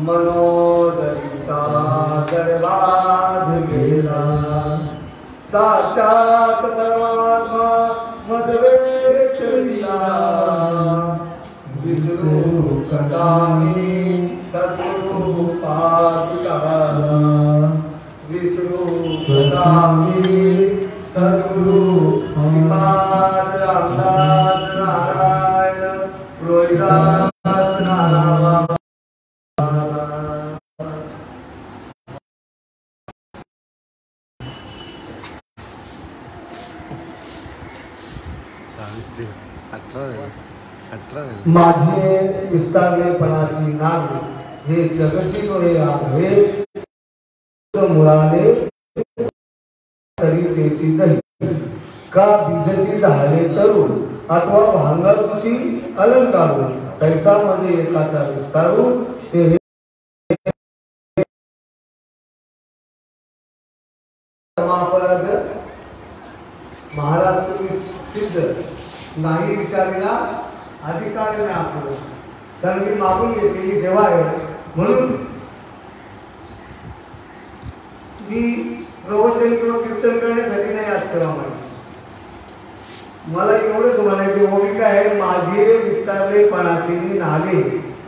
मनोदरिता गणवाद गेला साक्षात परमात्मा मदवेतला विष्णु कदामी सद्गुरु पादुका विष्णु कदामी सद्गुरु पाद रामदास नारायण रोहिदास नारायण माझे विस्तारलेपणाची नावे हे जगची डोळे आघवे मुळाले तरी तेची दही का बीजची झाले तरुण अथवा भांगारूची अलंकारू तैसामध्ये एकाचा विस्तारू ते समापराध महाराज तुम्ही सिद्ध नाही विचारलेला अधिकार नाही आपलं कारण मी मागून घेतलेली सेवा आहे म्हणून मी प्रवचन किंवा कीर्तन करण्यासाठी नाही आज सेवा मागितली मला एवढंच म्हणायची भूमिका आहे माझे विस्तारलेपणाची नावे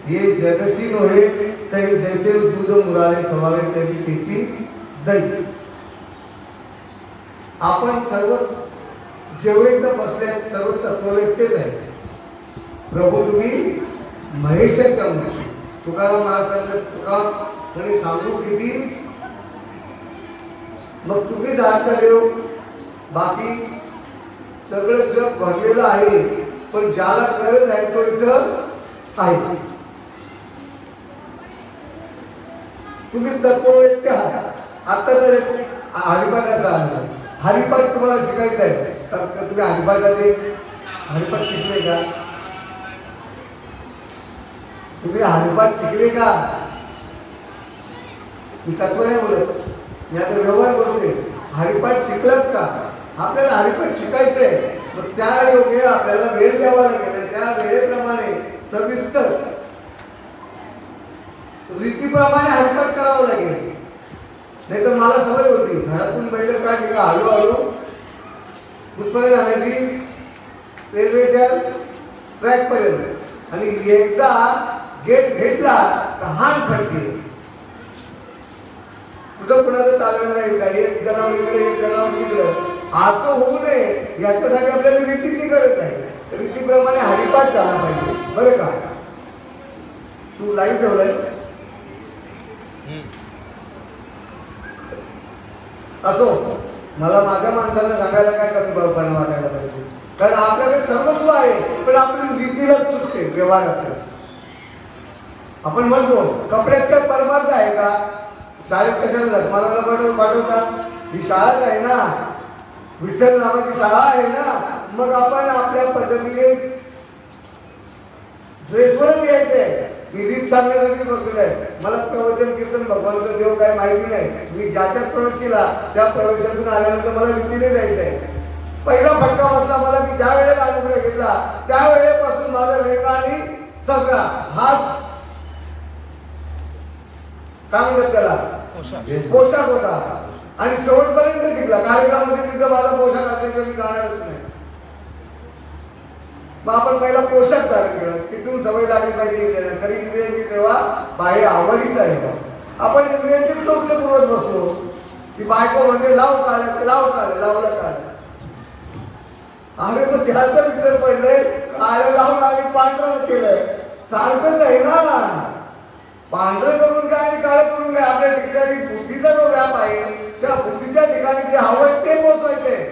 हे जगची नव्हे तर जैसे दूध मुराले सवावे तरी त्याची दही आपण सर्व जेवढे इथं बसले सर्व तत्ववेत्तेच आहेत प्रभू तुम्ही महेशच तुकाराम महाराज सांगत तुका म्हणे सांगू किती मग तुम्ही जाणता देव बाकी सगळं जग भरलेलं आहे पण ज्याला गरज आहे तो इथं आहे तुम्ही तत्ववेत्ते आहात आता जर हरिपाठाचा आला हरिपाठ तुम्हाला शिकायचं आहे तर तुम्ही हरिपाठाचे हरिपाठ शिकले का तुम्ही हरिपाठ शिकले का मी तत्व नाही बोलत मी आता व्यवहार बोलतोय हरिपाठ शिकलात का आपल्याला हरिपाठ शिकायचंय मग त्या योगे आपल्याला वेळ द्यावा लागेल त्या वेळेप्रमाणे सविस्तर रीतीप्रमाणे हरिपाठ करावं लागेल नाही तर मला सवय होती घरातून बैल काढली का हळूहळू कुठपर्यंत आणायची रेल्वेच्या ट्रॅक पर्यंत आणि एकदा गेट भेटला तर हान फटके कुठं कुणाचं तालमेल नाही का एक जनावर इकडे एक जनावर तिकडं असं होऊ नये याच्यासाठी आपल्याला रीतीची गरज आहे रीतीप्रमाणे हरिपाठ झाला पाहिजे बरं का तू लाईव्ह ठेवलाय असो मला माझ्या माणसाला सांगायला काय कमी भावपणा वाटायला पाहिजे कारण आपल्याकडे सर्वस्व आहे पण आपली रीतीला चुकते व्यवहारात आपण म्हणतो कपड्यात काय परमार्थ आहे का शाळेत कशाला जगमानाला पाठवतात ही शाळाच आहे ना विठ्ठल नावाची शाळा आहे ना मग आपण आपल्या पद्धतीने ड्रेसवरच यायचंय मी रीत सांगण्यासाठी बसलेलं आहे मला प्रवचन कीर्तन भगवानचं देव काय माहिती नाही मी ज्याच्यात प्रवेश केला त्या प्रवेशातून आल्यानंतर मला रीतीने जायचंय पहिला फटका बसला मला मी ज्या वेळेला अनुग्रह घेतला त्या वेळेपासून माझा लेखा आणि सगळा हाच काय म्हणतात त्याला पोशाख होता आणि शेवटपर्यंत टिकला कार्यक्रमासाठी तिथं माझा पोशाख असल्याशिवाय मी जाणारच नाही मग आपण पहिला पोशाख चालू केला तिथून सवय लागली पाहिजे तरी इंद्रियांची सेवा बाहेर आवडीच आहे आपण इंद्रियांची चोचले पुरवत बसलो की बायको म्हणते लाव काढ लावलं काढ अरे मग त्याचं विचार पडलंय काळं लावून आम्ही पांढरं केलंय सारखंच आहे ना पांढरं करून काय आणि काळं करून काय आपल्या ठिकाणी बुद्धीचा जो व्याप आहे त्या बुद्धीच्या ठिकाणी जे हवं आहे ते पोचवायचंय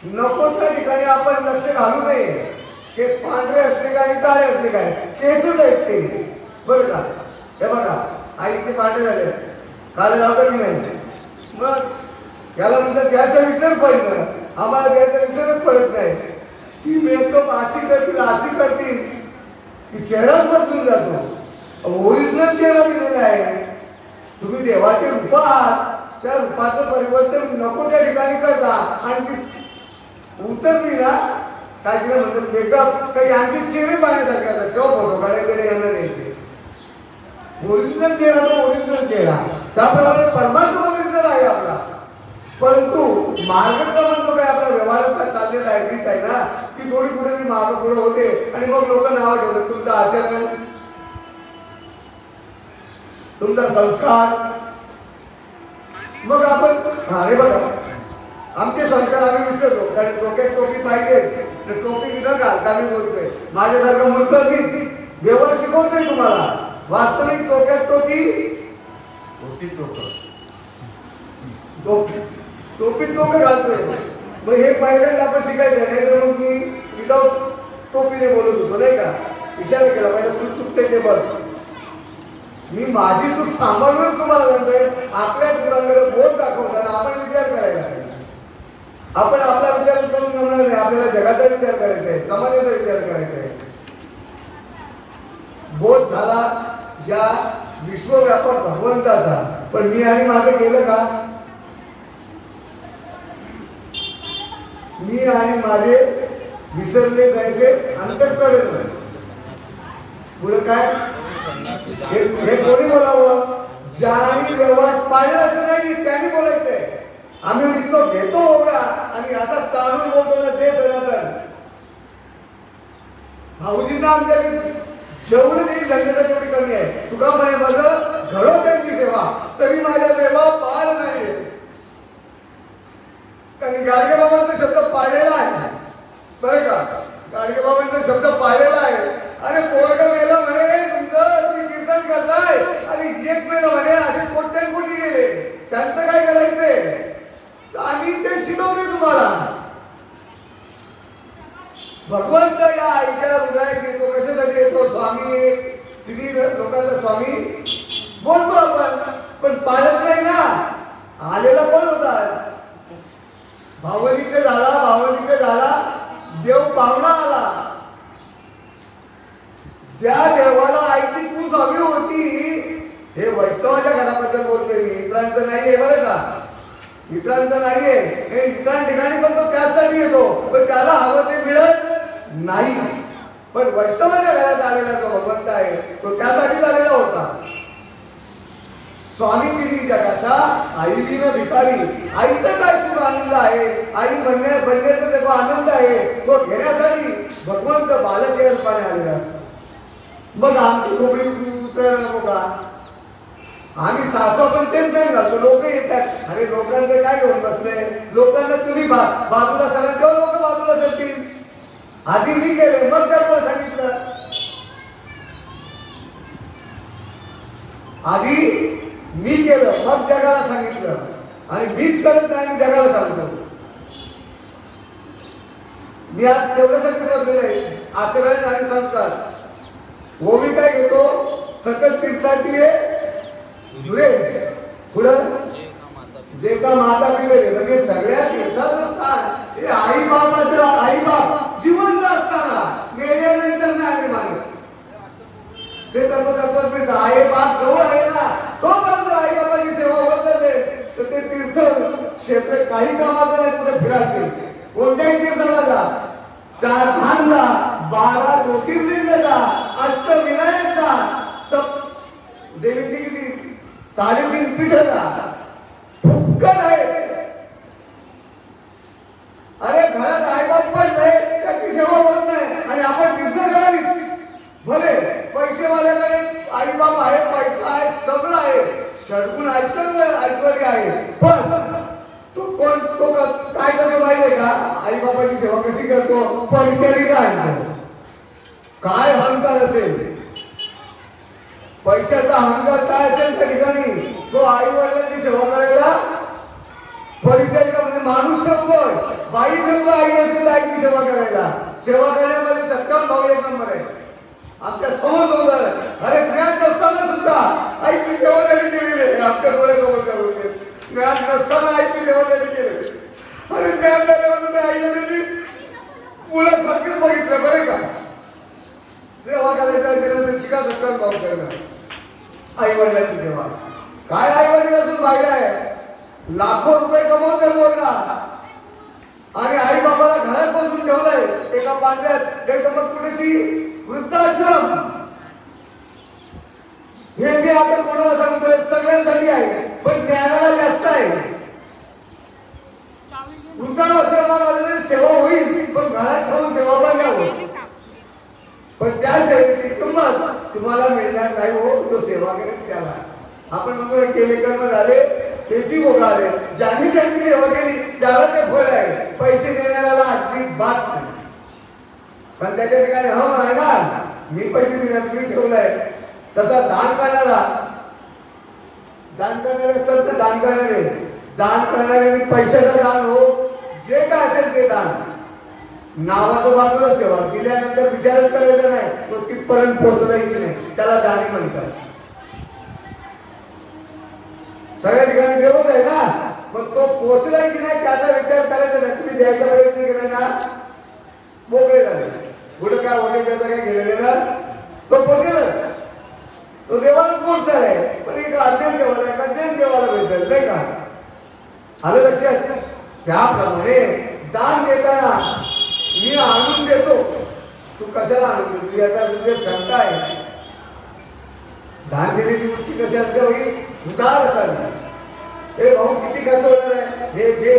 नको त्या ठिकाणी आपण लक्ष घालू नये केस पांढरे असले काय आणि काळे असले काय केसच आहेत ते बरं का हे बघा आईचे पांढरे झाले काळे लावतं की नाही मग याला म्हणतात द्यायचा विचार पडणं आम्हाला द्यायचा विचारच पडत नाही ती मेकअप अशी करतील की चेहराच बदलून जातो. ओरिजिनल चेहरा दिलेला आहे. तुम्ही देवाचे रूप आहात, त्या रूपाचं परिवर्तन नको त्या ठिकाणी करता. आणि ती उतरली ना काय केलं म्हणतात मेकअप काही यांचे चेहरे पाहण्यासारखे असतात. तेव्हा फोटो काढायचे यांना द्यायचे. ओरिजिनल चेहरा तो ओरिजिनल चेहरा. त्याप्रमाणे परमात्मा ओरिजिनल आहे आपला, परंतु मार्गक्रमण जो काय आपल्या व्यवहारात चाललेला आहे रीत आहे ना ती थोडी कुठेतरी मार्ग पुढे होते आणि मग लोक नाव ठेवतात. तुमचा आचरण, तुमचा संस्कार. मग आपण हे बघा आमचे संस्कार आम्ही विसरतो कारण डोक्यात टोपी पाहिजे तर टोपी न घालता मी बोलतोय. माझ्यासारखं मूर्ख मी व्यवहार शिकवतोय तुम्हाला. वास्तविक डोक्यात टोपी टोपी डोकं घालतोय. मग हे पहिल्यांदा आपण शिकायचं नाही तर मग मी विदाऊट टोपीने बोलत होतो नाही का. इशारा केला पाहिजे तू चुकते ते बघ. मी माझी चूक सांभाळूनच तुम्हाला सांगतोय. आपल्या चुकांकडे बोट दाखवताना आपण विचार करायला पाहिजे. आपण आपला विचार करून जमणार नाही. आपल्याला जगाचा विचार करायचा आहे, समाजाचा विचार करायचा आहे. बोध झाला या विश्वव्यापक भगवंताचा, पण मी आणि माझं केलं का. मी आणि माझे विसरले जायचे अंतःकरण. पुढे काय हे कोणी बोलावं. ज्याने व्यवहार पाळलाच नाही त्याने बोलायचंय. आम्ही नुसतो घेतो ओढा आणि आता ताणून बोलतो ना ते धनातन. भाऊजींना आमच्या जेवढं देईल जनतेचा तेवढी कमी आहे. तुका म्हणे माझं घडो त्यांची सेवा तरी माझ्या सेवा पार नाही. त्यांनी गाडगे बाबांचा शब्द पाळलेला आहे बरं का. गाडगे बाबांचा शब्द पाळलेला आहे. अरे पोरग मेलं म्हणे तुमचं तुम्ही कीर्तन करताय आणि एक मेलं म्हणे असे कोट्यान कोटी गेले त्यांचं काय करायचंय. आम्ही ते शिकवतोय तुम्हाला. भगवंत या आईच्या हृदयात येतो. कशासाठी येतो. स्वामी तिन्ही लोकांचा स्वामी बोलतो आपण, पण पाळत नाही ना. आलेला कोण होता. भावनिक झाला, भावनिक झाला, देव पाहुणा आला. ज्या देवाला आईची तू स्वामी होती. हे वैष्णवाच्या घराबद्दल बोलतोय मी, इतरांचं नाहीये बरं का. इतरांचं नाहीये. हे इतर ठिकाणी पण तो त्यासाठी येतो, पण त्याला हवं ते मिळत नाही. पण वैष्णवाच्या घरात आलेला जो भगवंत आहे तो त्यासाठीच आलेला होता. स्वामी तिन्ही जगाचा आई बिन भिकारी. आईचं काय सुख आनंद आहे. आई बनण्याचा जो आनंद आहे तो घेण्यासाठी भगवंत बालक रूपाने आलेला असतो. मग आमची खोबडी उतरायला नको का. आम्ही सासवा पण तेच नाही घालतो. लोक येतात अरे लोकांचं काय होऊन बसलंय. लोकांना तुम्ही बाजूला सगळं तेव्हा लोक बाजूला सरतील. आधी मी गेले मग जगाला सांगितलं. आधी मी केलं मग जगाला सांगितलं आणि मीच करत नाही जगाला सांगतो. मी आज तेवढ्यासाठी बसलेलं आहे. आचरण आणि संस्कार. ओवी काय घेतो सकल तीर्थाची जुळे पुढं जे का माता पिता म्हणजे सगळ्या तीर्थाचं स्थान हे आई बाबाचं. आई बाप जिवंत असताना गेल्यानंतर नाही आम्ही मानत. ते तत्वज्ञ आई बाप जवळ आहे ना तोपर्यंत आई बाबाची सेवा होत नसेल तर ते तीर्थ क्षेत्र काही कामाचं नाही. कुठे फिरायला कोणत्याही तीर्थाला जा. 4 धाम जा, 12 ज्योतिर्लिंग जा, अष्टविनायक जा, देवीची किती 3.5 पीठ जा. फुक्कड आहे. अरे घरात आईबाप पडलंय त्याची सेवा होत नाही आणि आपण तीर्थ करावी. भले पैसेवाल्याकडे आईबाप आहे, पैसा आहे, सगळं आहे, षडगुण ऐश्वर्य आहे, पण तो काय करतो माहितीये का. आई बाबाची सेवा कशी करतो. परिचारिका आणतो. काय अहंकार असेल. पैशाचा अहंकार काय असेल त्या ठिकाणी तो आई वडिलांची सेवा करायला परिचारिका म्हणजे माणूस ठेवतोय. बाई ठेवतो. आई असेल आईची सेवा करायला. सेवा करण्यामध्ये सत्कार भाऊ 1 नंबर आहे. आमच्या समोर उदाहरण. अरे ज्ञान नसताना सुद्धा आईची सेवा त्यांनी केलेली आहे. आमच्या डोळ्यासमोर होते. ज्ञान नसताना आईची सेवा त्यांनी केलेली. अरे ज्ञान झाल्यावर आईला त्यांनी मुलासारखंच बघितलं बरं का. सेवा सेवा करायचं असेल तर शिका सत्कार भाव करणं. आई वडिलांची सेवा. काय आई वडील असून फायदा आहे? लाखो रुपये कमवतो मुलगा आणि आई बाबाला घरात बसून ठेवलंय एका पांढऱ्यात. एक मग पुढेशी वृद्धाश्रम. हे मी आता कोणाला सांगतोय? सगळ्यांसाठी आहे, पण ज्ञानाला जास्त आहे. वृद्धाश्रमामध्ये सेवा होईल, पण घरात ठेवून सेवा पण नाही होईल. पण त्या सेवेची किंमत तुम्हाला मिळणार नाही हो, तो सेवा करेल त्याला. आपण म्हणतो केले कर्म झाले त्याची भोग आले. ज्यांनी ज्यांची सेवा केली त्याला ते फळ आहे. पैसे देणाऱ्याला अजिबात नाही. पण त्याच्या ठिकाणी हो आहे ना, मी पैसे दिले मी ठेवलाय. तसा दान करणारे असतात तर दान करणारे पैशाचं दान हो, जे काय असेल ते दान. नावाचं बाजूलाच ठेवा. दिल्यानंतर विचारच करायचा नाही तो तिथपर्यंत पोहोचलाय की नाही, त्याला दानी म्हणतात. सगळ्या ठिकाणी देवच आहे ना, मग तो पोहोचलाय की नाही त्याचा विचार करायचा नाही. तुम्ही द्यायचा प्रयत्न केला ना, मोकळे झाले. पुढे काय होते त्याचा काय गेलेले ना, तो पोहोचेलच. तो देवाला पोहोचणार आहे, पण एक अध्ययन देवाला भेटेल नाही का? आलं लक्षात? त्याप्रमाणे दान देताना मी आणून देतो, तू कशाला आणून देतो? याचा तुझ्या शंका आहे. दान दिलेली वृत्ती कशी असते होईल? उदार असावी. हे भाऊ किती खर्च होणार आहे, हे घे.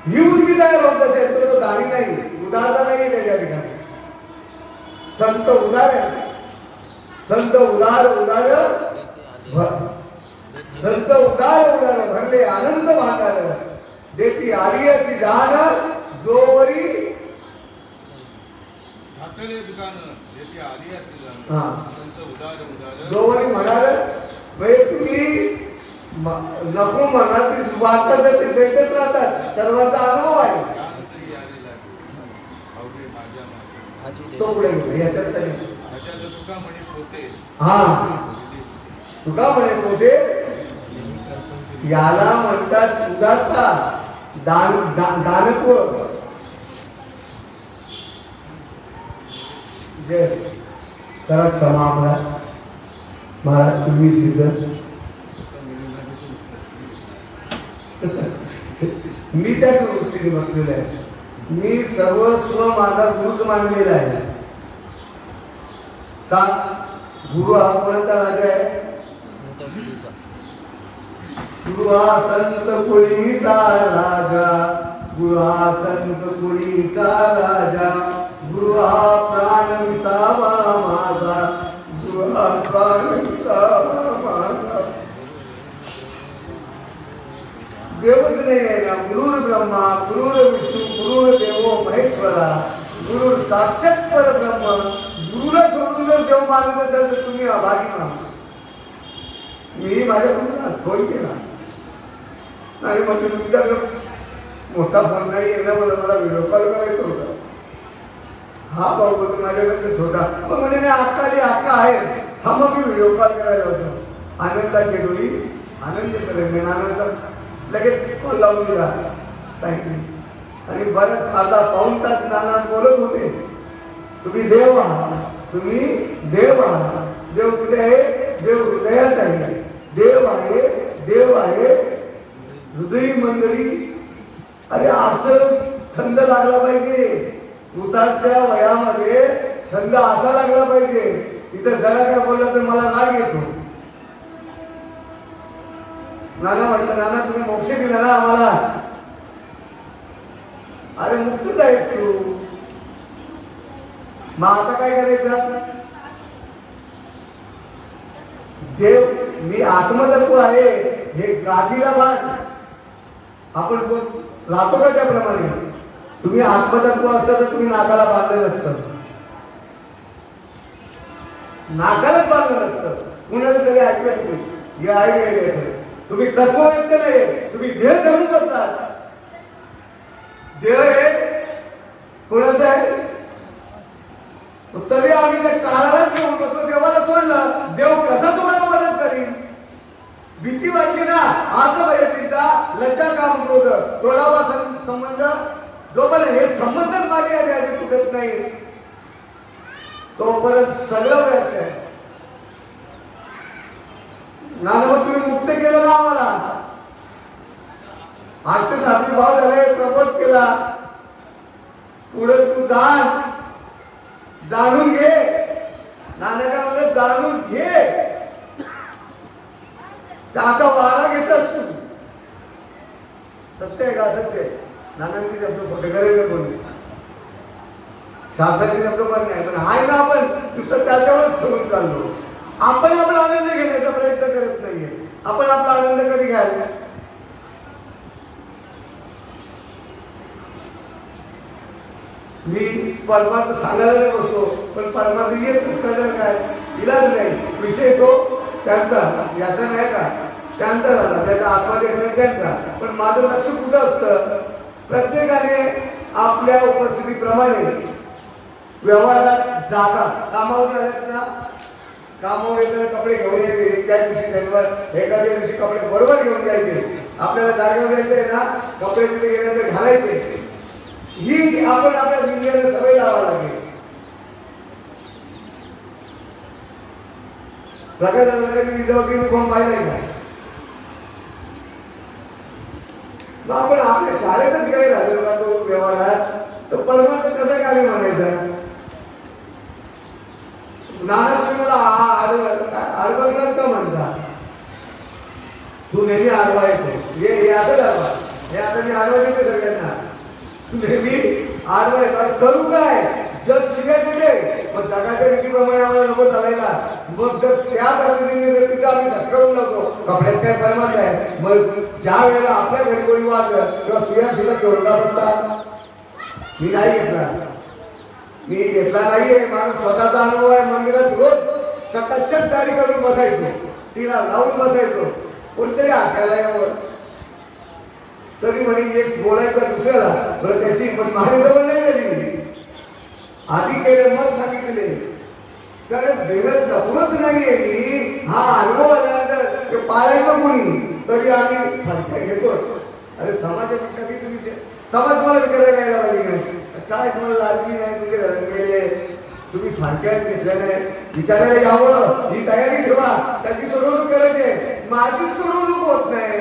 ही वृत्ती तयार होत असेल तर तो दानी नाही, उदारता नाही त्याच्या ठिकाणी. संत उदार आहे. संत उदार भरले आनंद भांडार. देती आली अशी दान जोवरी जोवरी म्हणाल. म्हणजे तुम्ही नको म्हणाची वाटतात तर ते देतच राहतात. सर्वांचा अनुभव आहे. तो पुढे गेला याच्यात तरी हा तुका म्हणे पोते. याला म्हणतात उदारता, दानत्व. जय करा क्षमा आपला महाराज, तुम्ही सिद्ध. मी त्याच वृत्तीने बसलेलो आहे. मी सर्वस्व माझा गुरुच मानलेला आहे. का? गुरु हा कोणाचा राजा आहे? गुरु हा संत कुळीचा राजा. गुरु हा संत कुळीचा राजा. गुरु हा प्राण विसावा माझा. गुरु हा प्राण विसावा माझा. देवच नाही आहे ना. गुरुर ब्रह्मा गुरुर विष्णू गुरुर देवो महेश्वरा. गुरुर साक्षात परब्रह्म. गुरुला सोडून जर देव मानत असेल तर तुम्ही अभागी माना. मी माझ्याकडून फोन केला नाही, म्हणजे तुमच्याकडे मोठा फोन नाही एकदा मला व्हिडिओ कॉल करायचा होता. हा भाऊ बोलतो माझ्याकडे छोटा. मग म्हणजे मी अक्का आहे. हा मग मी व्हिडिओ कॉल करायला होतो. आनंदाचे डोळी आनंद तेलंगणाचा लगेच कॉल लावून दिला सांगितले. आणि बरंच अर्धा पाऊण तास नाना बोलत होते. तुम्ही देव आहात, तुम्ही देव आहात. देव कुठे आहे? देव हृदयात आहे. देव आहे हृदयी मंदिरी. अरे असं छंद लागला पाहिजे. उतारच्या वयामध्ये छंद असा लागला पाहिजे. इथं जरा काय बोलला तर मला राग येतो. नाना म्हटलं, नाना तुम्ही मोक्ष दिला ना आम्हाला. अरे मुक्तच आहेस तू, मग आता काय करायचं? देव मी आत्मतत्व आहे हे गाठीला बांध. आपण राहतो का त्याप्रमाणे? तुम्ही आत्मतत्व असता तर तुम्ही नाकाला बांधलेलं असतं, नाकालाच बांधलेलं असतं. कुणाचं तरी ऐकलं तुम्ही हे ऐकलं. तुम्ही तत्व व्यक्त नाही, तुम्ही देह धरून बसतात. देह हे कोणाचं आहे? तरी आम्ही त्या काळालाच घेऊन बसतो. देवाला सोडलं, देव कसा तुम्हाला मदत करील? भीती वाटली ना, असं पाहिजे चिंता लज्जा काम क्रोध थोडावा संबंध. जोपर्यंत हे संबंधच माझे तुटत नाही तोपर्यंत सगळं व्यर्थ आहे. नानमग तुम्ही मुक्त केलं ना आम्हाला. अष्टसात्री भाव झाले, प्रबोध केला. पुढे तू जाणून घे. नानाच्या मध्ये जाणून घे. त्याचा वारा घेतलास तू. सत्य आहे का? सत्य. नानांचे शब्द खोटे करायला कोणी, शास्त्राचे शब्द पण नाही. पण आहे ना, आपण नुसतं त्याच्यावरच ठेवून चाललो. आपण आपला आनंद घेण्याचा प्रयत्न करत नाहीये. आपण आपला आनंद कधी घ्यायला? मी परमार्थ सांगायला नाही बसलो, पण परमार्थ येतच करणार काय, इलाज नाही. विषय तो त्यांचा, याचा नाही का, त्यांचा झाला, त्याचा आत्महत्या नाही त्यांचा. पण माझं लक्ष कुठं असतं? प्रत्येकाने आपल्या उपस्थितीप्रमाणे व्यवहारात जागा. कामावर आल्यात ना, कामावर येताना कपडे घेऊन यायचे. त्या दिवशी शनिवार, एखाद्या दिवशी कपडे बरोबर घेऊन जायचे. आपल्याला जागेवर जायचंय ना, कपडे तिथे गेल्यानंतर घालायचे. ही आपण आपल्या जिंदगीला सवय लावावी लागेल. प्रकाशाला विदाउट युनिफॉर्म पाहिजे का? मग आपण आपल्या शाळेतच काही राहिलो का तो व्यवहारात, तर परमार्थ कसा काय म्हणायचा? नाना तुम्ही मला आडवं का म्हणता? तू नेहमी आडवा येतो. हे असं आडवा, हे आता मी आडवा देते सगळ्यांना. तू नेहमी आडवा येतो. करू काय? जग शिकायचं ते. मग जगाच्या रीतीप्रमाणे आम्हाला नको चालायला. मग जर त्या पद्धतीने जर तिथं आम्ही सत्कारून लागतो, कपड्यात काय परमार्थ आहे? मग ज्या वेळेला आपल्या घरी कोणी वाटलं किंवा सुद्धा घेऊन का बसतात? मी नाही घेतला. मी घेतला नाहीये. माझा स्वतःचा अनुभव आहे. मंदिरात रोज चटाचट दाढी करून बसायचो, तिला लावून बसायचो. कोणतरी हाताला यावर तरी म्हणे एक बोलायचा दुसऱ्याला, बरं त्याची पण माझ्याजवळ नाही झाली. आधी केले मग सांगितले. कारण देहत नकोच नाहीये की हा अनुभव आल्यानंतर ते पाळायचं कोणी, तरी आम्ही फटका घेतो. अरे समाजात कधी तुम्ही समाज मला विचारायला यायला पाहिजे नाही काय, तुम्हाला लाडकी नाही, तुझे घर गेले, तुम्ही फाटक्यात घेतल्या नाही, विचारायला यावं. ही तयारी ठेवा. त्याची सोडवणूक करायची. माझीच सोडवणूक होत नाही.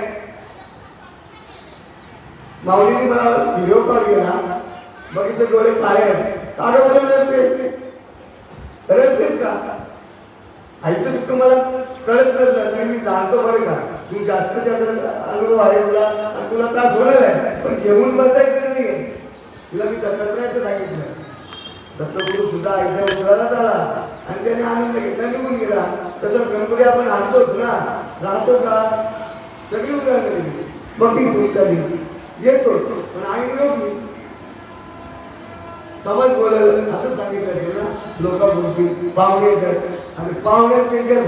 माऊलीने मला व्हिडिओ कॉल केला, बघितले डोळे काळे आहेत. काढा रडतेस का? आईचं दुःख मला कळत नसलं तरी मी जाणतो बरं का, तू जास्त अनुभव आहे तुला आणि तुला त्रास होणार आहे. पण घेऊन बसायचं नाही. तुला मी दत्तात्रयाचं सांगितलं. दत्तगुरु सुद्धा आईच्या उतराला झाला आणि त्याने आनंद घेतला, निघून गेला. तसं गणपती आपण आणतोच ना, राहतो का? सगळी उदाहरणं दिली. मग ती उतरली येतो. पण आई नव्हती. समज बोलायला असं सांगितलं असेल ना, लोक बोलतील, पाहुणे येतात आणि पाहुण्यापेक्षा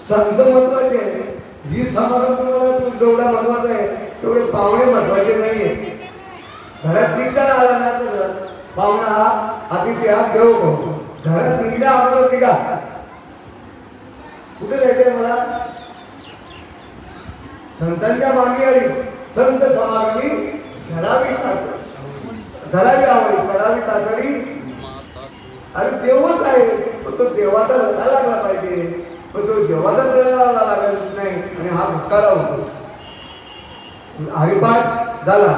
संत महत्वाचे आहे. ही समाज तुम्हाला जेवढा महत्वाचा आहे तेवढे पाहुणे महत्वाचे नाहीये. घरात निघताना आला ना तर पाहुणा हा अतिथी हा देव भाऊ. घरात निघल्या अगोदर निघा. कुठे जायचंय मला? संतांच्या मागे आली. संत समागमी घरावी घरावी आवडी करावी तातडी. अरे देवच आहे, पण तो देवाचा लढा लागला पाहिजे. पण तो देवाचा लढा लागत नाही आणि हा भुक्काळा होतो. हरिपाठ झाला,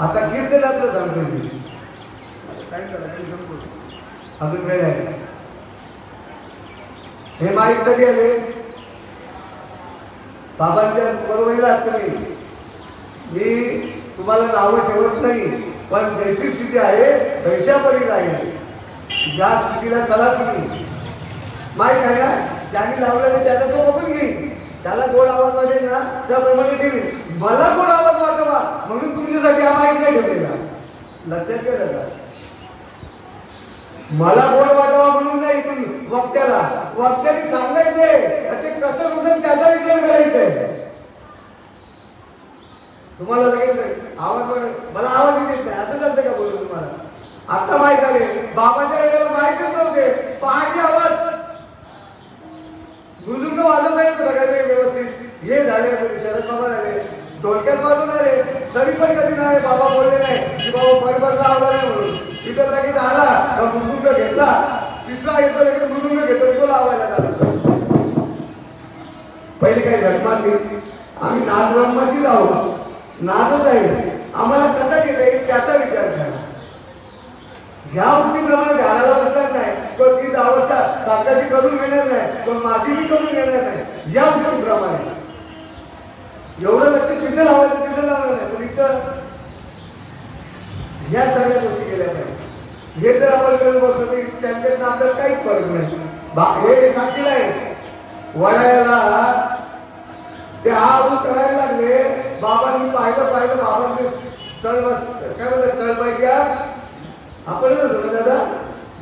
आता कीर्तनाचं सांगतो मी. काय अजून काय आहे? हे माहीत कधी आले? बाबांच्या बरोबरीला तुम्ही. मी तुम्हाला नावं ठेवत नाही, पण जैसी स्थिती आहे तैशापरी राहील. ज्या स्थितीला चला तुम्ही. माहीत आहे ना, ज्याने लावलं नाही त्याचा तो बघून घेईल. त्याला गोड आवाज वाटेल ना त्याप्रमाणे ठेवील. मला गोड आवाज वाटावा म्हणून तुमच्यासाठी हा माहीत नाही ठेवलेला. लक्षात केलं का? मला गोड वाटावा म्हणून नाही. तुम्ही वक्त्याने सांगायचंय ते कसं होतं त्याचा विचार करायचा. तुम्हाला लगेच आवाज वाटेल, मला आवाज येत नाही असं चालतं का बोलून तुम्हाला? आता माहित आले. बाबाच्या वेळेला माहितच नव्हते. पहाटे आवाज मृदुंग वाजवता येत सगळ्यांनी व्यवस्थित. हे झाले शरद बाबा झाले, डोक्यात वाजून आले, तरी पण कधी नाही बाबा बोलले नाही की बाबा बरोबरला आला नाही म्हणून. तिथं लगेच आला मृदुंग घेतला, तिसरा दुसरा येतो लगेच मृदुंग घेतो तो लावायला चालतो. पहिले काही झक मारली आम्ही नाद ब्रह्माशी जाऊ नादच आहे आम्हाला कसा घेता येईल त्याचा विचार करा. ह्या उक्तीप्रमाणे ध्यानाला बसणार नाही तो तीच अवस्था साताची करून घेणार नाही तो माझी मी करून घेणार नाही. या उक्तीप्रमाणे एवढं लक्ष तिथे लावायचं तिथे लावणार नाही. पण इथं ह्या सगळ्या गोष्टी केल्या पाहिजे. हे जर आपण करत बसलो तर त्यांच्यातनं आपल्याला काहीच फरक नाही. हे साक्षीला आहे वडाळ्याला ते आऊ करायला लागले. बाबांनी पाहिलं बाबांनी तळ काय म्हणलं तळपायच्या आपण होतो ना दादा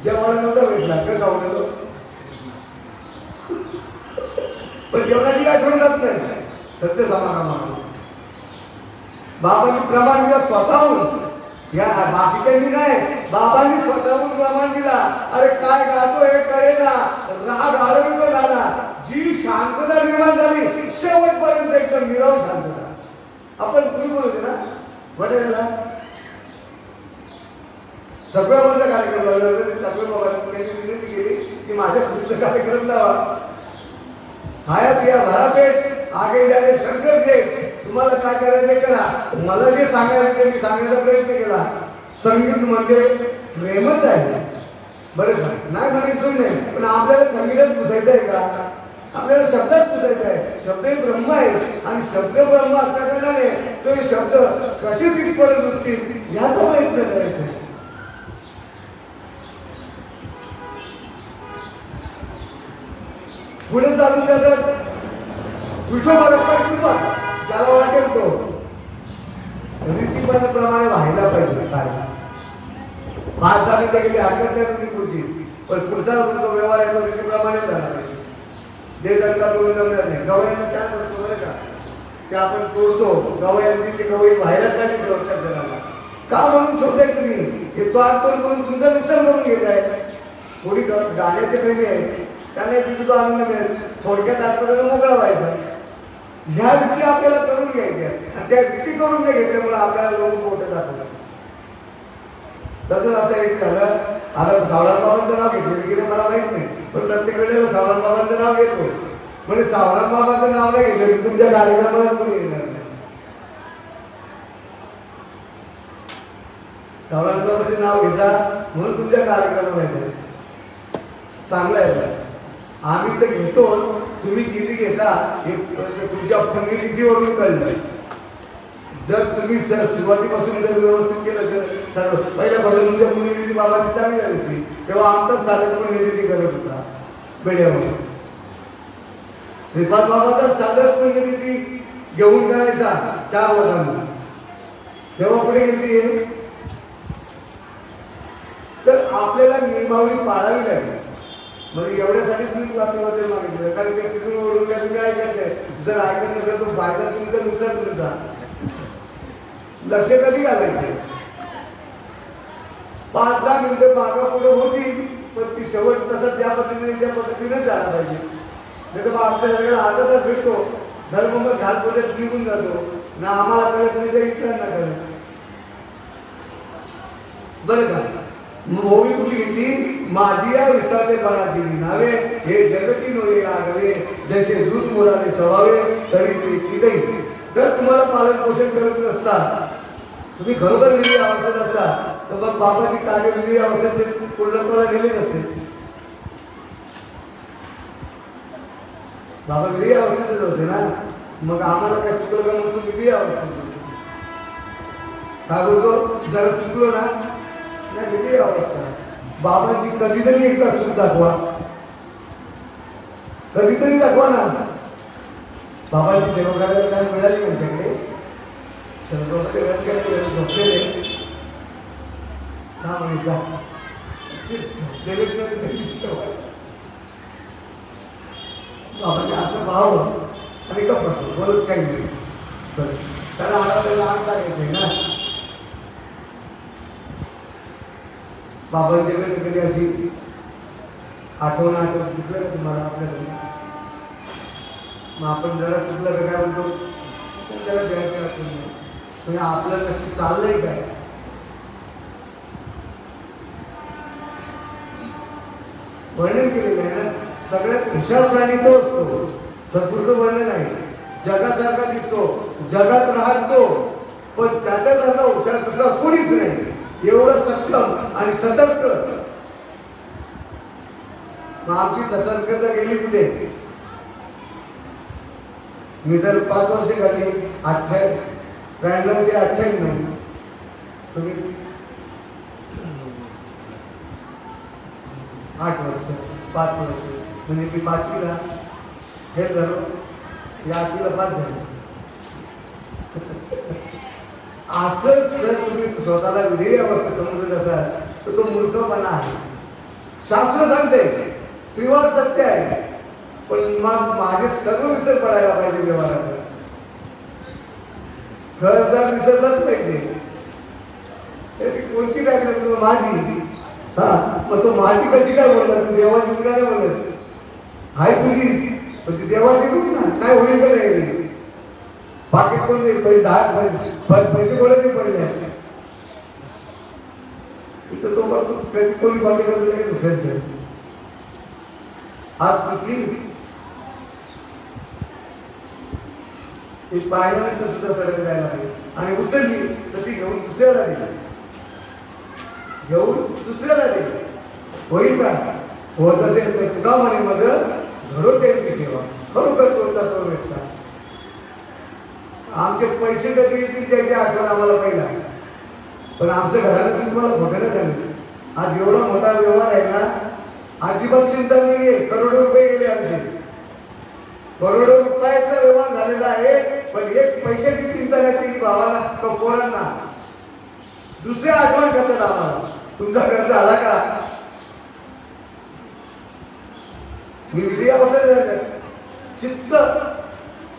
जेवण नव्हता भेटला का गावलेलो पण जेवणाची आठवण राहत नाही. सत्य समाधान बाबांनी प्रमाण दिला स्वतःहून या बाकीच्यांनी नाही बाबांनी स्वतःहून प्रमाण दिला. अरे काय गातो हे कळे ना राग आळवितो गाणा जी शांतता निर्माण झाली शेवटपर्यंत एकदम निरव शांतता. आपण तुम्ही बोलते ना वडेला सगळ्याबद्दल कार्यक्रम लावला सगळे बाबांनी विनंती केली की माझ्या पुढचा कार्यक्रम लावा. हयात या भरापेठ आगे जाणे संघर्ष आहे तुम्हाला काय करायचं करा. मला जे सांगायचं ते मी सांगण्याचा प्रयत्न केला. संगीत म्हणजे प्रेमच आहे बरं का नाही म्हणायचं नाही पण आपल्याला संगीतात पुसायचं आहे का आपल्याला शब्दात पुसायचं आहे. शब्द हे ब्रह्म आहे आणि शब्द ब्रह्म असल्या कारणाने तो शब्द कसे तिथपर्यंत उठतील याचा प्रयत्न करायचा आहे. पुढे चालून जातात विठोबा रक्कम सुरुवात ज्याला वाटेल तो रीतीप्रमाणे व्हायला पाहिजे. काय 5-10 मिनिटं गेली हरकत नाही तुमची पुढची पण पुढचा जो व्यवहार आहे तो रीतीप्रमाणे झाला पाहिजे. जे दंगा तोडून जमणार नाही. गवयांना चान्स असतो बरं का ते आपण तोडतो गवयांची ते गवई व्हायला पाहिजे जणांना का म्हणून सोडताय तुम्ही हे तो आठवण करून तुमचं नुकसान करून घेत आहे. कोणी गाण्याचे प्रेमी आहे त्याने तिथे तो आनंद मिळेल. थोडक्यात आत्मदान मोकळा व्हायचा. ह्या रीती आपल्याला करून घ्यायच्या आणि त्या रीती करून नाही घेतल्यामुळे आपल्याला लोक मोठं दाखवतात. तसंच असं एक झालं आता सावळा बाबांचं नाव घेतलं की मला माहित नाही पण प्रत्येक वेळेला सावळा बाबांचं नाव घेतो म्हणजे सावळा बाबांचं नाव नाही घेतलं की तुमच्या कार्यक्रमाला कोणी येणार नाही. सावळा बाबांचे नाव घेतात म्हणून तुमच्या कार्यक्रमाला येतात. चांगलं आहे. आम्ही तर घेतो तुम्ही किती घेता हे तुमच्या फंगीतीवरून कळलं. जर तुम्ही सुरुवातीपासून जर व्यवस्थित केलं तर पहिल्यापासून तुमच्या पुण्यनिधी बाबाची चांगली झाली तेव्हा आमचाच साधक पुण्यनिधी करत होता बेड्यावर. श्रीपाद बाबाचा साधक पुण्यनिधी घेऊन करायचा 4 वर्षांना तेव्हा पुढे गेली तर आपल्याला नियमावली पाळावी लागेल. म्हणजे एवढ्यासाठी तुम्ही आपल्या वगैरे मागितलं कारण ते तिथून ओढून काय तुम्ही ऐकायचंय. जर ऐकत नसेल तो फायदा तुमचं नुकसान तुमचा. लक्ष कधी घालायचं 5-10 मिनिटं मागा पुढे होती पण ती शेवट तसं त्या पद्धतीनेच झाला पाहिजे. नाही तर मग आपल्या सगळ्याला हातातच भेटतो धर्म मग घात पद्धत निघून जातो ना आम्हाला कळत नाही तर इतरांना कळत बरं का. ओवी कुठली घेतली माझी या विस्तारले बाळाची नावे हे जगती नोये आगवे जैसे दूध मुलाने सवावे तरी ते चिडई. जर तुम्हाला पालन पोषण करत नसता तुम्ही खरोखर विधी अवस्थेत असता तर मग बाबाची कार्य विधी अवस्थेत पूर्णत्वाला गेले नसते. बाबा विधी अवस्थेतच होते ना मग आम्हाला काय चुकलं का म्हणून विधी अवस्थेत काय बोलतो जरा चुकलो ना नाही विधी अवस्था. बाबांची कधीतरी एकदा चूक दाखवा कधीतरी दाखवा ना. बाबांची सेवा करायला काय मिळाली त्यांच्याकडे झोपलेले 6 महिन्याचा बाबांनी असं भाव आणि गप्प बसलो बोलत काही नाही त्याला आराधना आग टाकायचंय ना. बाबांच्याकडे कधी अशी आठवण दिसलं का तुम्हाला आपल्याकडे. मग आपण जरा चुकलं का काय म्हणतो त्याला द्यायचं आठवण म्हणजे आपलं नक्की चाललंय काय. वर्णन केलेलं आहे ना. सगळ्यात हुशार प्राणी तो असतो, सद्गुरूचं वर्णन आहे. जगासारखा दिसतो, जगात राहतो, पण त्याच्यासारखा हुशार दुसरा कोणीच नाही. एवढं सक्षम आणि सतर्क. मग आमची सतर्कता गेली कुठे? मी तर 5 वर्ष झाली, 93 ते 98. तुम्ही 8 वर्ष, 5 वर्ष. म्हणजे मी 5वीला फेल झालो, या 8वीला पास झालो. असंच जर तुम्ही स्वतःला विधेय अवस्था समजत असाल तर तो मूर्खपणा आहे. शास्त्र सांगते त्रिवार सत्य आहे, पण मग माझे सर्व विसर पडायला पाहिजे व्यवहाराचा. घरदार विसरलाच पाहिजे. कोणची काय माझी, हा मग तो माझी कशी काय बोलणार? तू देवाचीच का नाही बोलत? हाय तुझी, पण ती देवाची कुठे ना काय होईल का नाही? पाकिट कोण देईल? पैसे कोणाचे पडले तिथं तो म्हणतो कधी कोणी पाकिट वगैरे दुसऱ्यांचं. आज कुठली पाहिल्यानंतर सुद्धा सरळ जायला पाहिजे. आणि उचलली तर ती घेऊन दुसऱ्याला दिली, घेऊन दुसऱ्याला दिली. होईल का? होत असेल तर तुला म्हणे माझं घडवते ती सेवा. खरोखर तो तत्व भेटतात. आमचे पैसे कधी येतील त्याची आठवण आम्हाला पहिला, पण आमच्या घराला तुम्हाला मोठं नाही झालं. आज एवढा मोठा व्यवहार आहे ना, अजिबात चिंता नाहीये. करोडो रुपये गेले आमचे, करोडो रुपयाचा व्यवहार झालेला आहे. पण एक पैशाची चिंता नाही केली भावाला किंवा पोरांना. दुसऱ्या आठवण करतात आम्हाला, तुमचा खर्च आला का? मी विद्या बसायला चित्त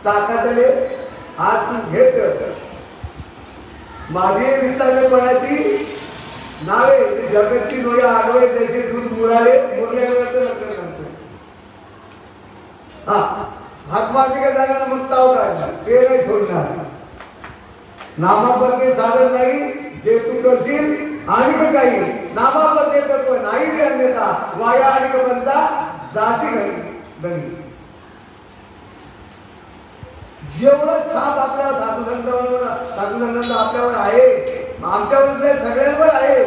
चाकाटले आज तू घेत माझी विस्तारलेपणाची नावे जगाची नोया आगवे जैसे दूध मुराले मुरल्याचं लक्षण सांगतो. हा हात मागे का जाणार मग ताव काढणार ते नाही सोडणार. नामापरते साधन नाही जे तू करशील आणि काही नामापरते तत्व नाही जे अन्यथा वाया आणि बनता जाशी गणी. जेवढं छाप आपल्या साधुसंतांचा आपल्यावर आहे, आमच्यावर सगळ्यांवर आहे,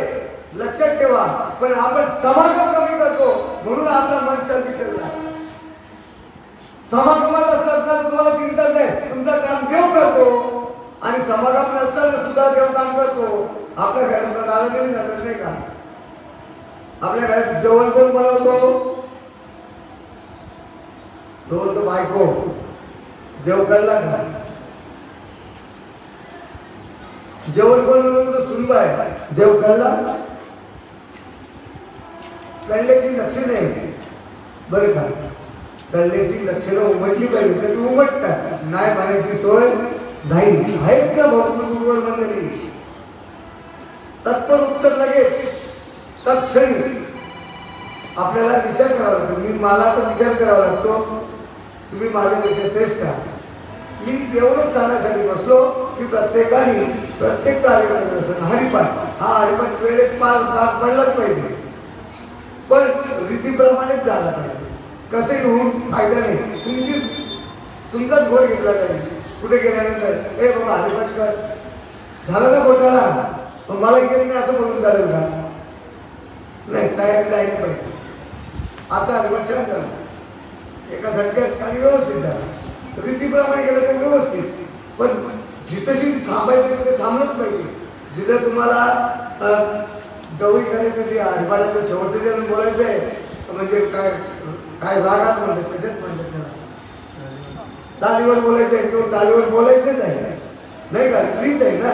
लक्षात ठेवा. पण आपण समागम कमी करतो म्हणून आपला मन चलबिचलला. समागमात असताना तुम्हाला चिंता नाही, तुमचं काम देव करतो. आणि समागम नसताना सुद्धा देव काम करतो. आपल्या घरात दारादेवी जातात नाही का? आपल्या घरात जेवण कोण बनवतो? तो बायको. देव कळला का? जेवण कोण बनवतो? सुनबाई. देव कळला? कळल्याची लक्षणं आहे बरं का? कळल्याची लक्षणं उमटली पाहिजे तर ती उमटतात. नाही म्हणायची सोय नाही. आहेत का भरपूर मंडळी? तत्पर उत्तर लगेच तत्क्षणी आपल्याला विचार करावा लागतो. मला तर विचार करावा लागतो तुम्ही माझ्यापेक्षा श्रेष्ठ आहात. मी एवढंच सांगण्यासाठी बसलो की प्रत्येकाने प्रत्येक कार्यक्रम असं हरिपाठ, हा हरिपाठ वेळेत पार पडलाच पाहिजे, पण रीतीप्रमाणेच झाला पाहिजे. कसंही होऊन फायदा नाही. तुमचाच घोड घेतला जाईल. कुठे गेल्यानंतर ए बाबा हरिपाठ कर, झाला ना घोटाळा, मग मला गेली नाही असं बोलून चालेल का? नाही, तयारी जायला पाहिजे. आता हरिपाठ छान झाला, एका झटक्यात आणि व्यवस्थित झाला. रीतीप्रमाणे गेलं तर व्यवस्थित. पण जिथेशी थांबायचं तिथे थांबलंच पाहिजे. जिथे तुम्हाला डवळी करायचं ते हरिपाठाचं शेवटचं जे बोलायचं आहे म्हणजे काय काय रागात म्हणतात कशात म्हणतात त्याला, चालीवर बोलायचं आहे किंवा चालीवर बोलायचंच आहे नाही का? रीत आहे ना,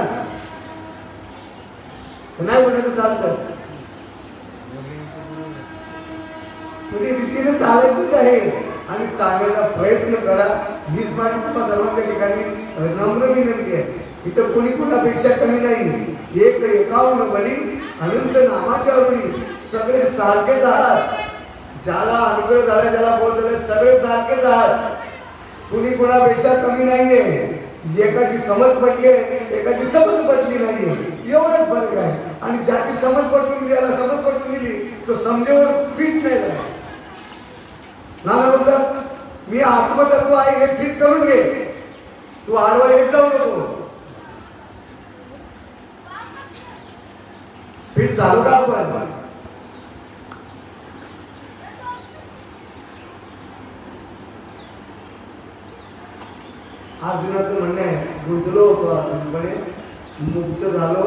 नाही म्हणायचं चालतं. म्हणजे रीतीने चालायचंच आहे आणि चालायचा प्रयत्न करा. हीच माझी तुम्हा सर्वांच्या ठिकाणी नम्र विनंती आहे. इथं कोणी कुणापेक्षा कमी नाही. एक एकावन्न बळी अनंत नामाच्या बळी सगळे सारखेच आहात. ज्याला अनुग्रह झाला, ज्याला बोल झाले, सगळे सारखेच आहात. कुणी कुणापेक्षा कमी नाहीये. एकाची समज पटली आहे, एकाची समज पटली नाहीये, एवढंच फरक आहे. आणि ज्याची समज पटून ज्याला समज पटून दिली तो समजेवर फिट नाही झाला. आत्मतत्व आहे हे फिट करून घे. तू आडवा येत जाऊ नको. फिट झालो का आपण? अर्जुनाचं म्हणणं आहे, गुंतलो होतो अर्जुनपणे, मुक्त झालो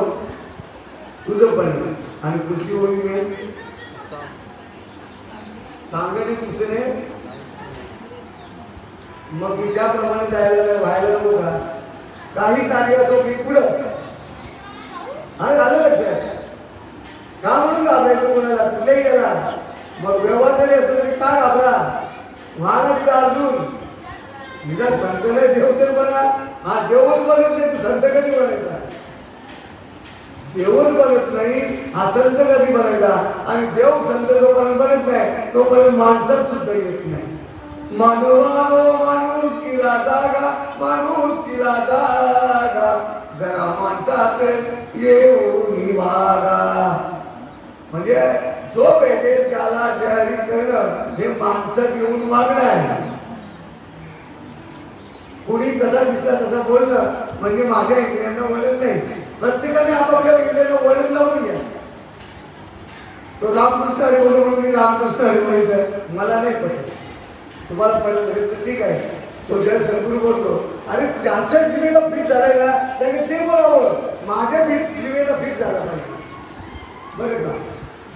तुझपणे. आणि पुढची ओळी मिळेल सांगणे पुसणे, मग मी त्याप्रमाणे जायला व्हायला नको का? काही कार्य असो मी पुढं. आणि आलं लक्षात का म्हणून घाबरायचं कोणाला? कुठेही गेला मग व्यवहार जरी असं तरी का घाबरा? महाराज अर्जुन निदान संत नाही देव तर बना. हा देवच बनत नाही, तू संत कधी बनायचा? देवच बनत नाही, हा संत कधी बनायचा? आणि देव संत जोपर्यंत बनत नाही तोपर्यंत माणसात सुद्धा येत नाही. मानवानो माणूस किला जागा, माणूस किला जागा, जरा माणसात येऊन वागा. म्हणजे जो भेटेल त्याला जाहीर करणं हे माणसात येऊन वागणं आहे. कुणी कसा दिसला तसा बोलणं म्हणजे माझ्या इंद्रियांना वळण नाही. प्रत्येकाने आपापल्या इंद्रियांना वळण लावून घ्या. तो रामकृष्ण हरी बोलतो म्हणून मी रामकृष्ण हरी बोलायचं मला नाही पडत. तुम्हाला पडत असेल तर ठीक आहे. तो जय सद्गुरू बोलतो, अरे त्याच्या जीवेला फिट झालाय ना त्याने ते बोलावं. माझ्या जीवेला फिट झाला पाहिजे बरं का?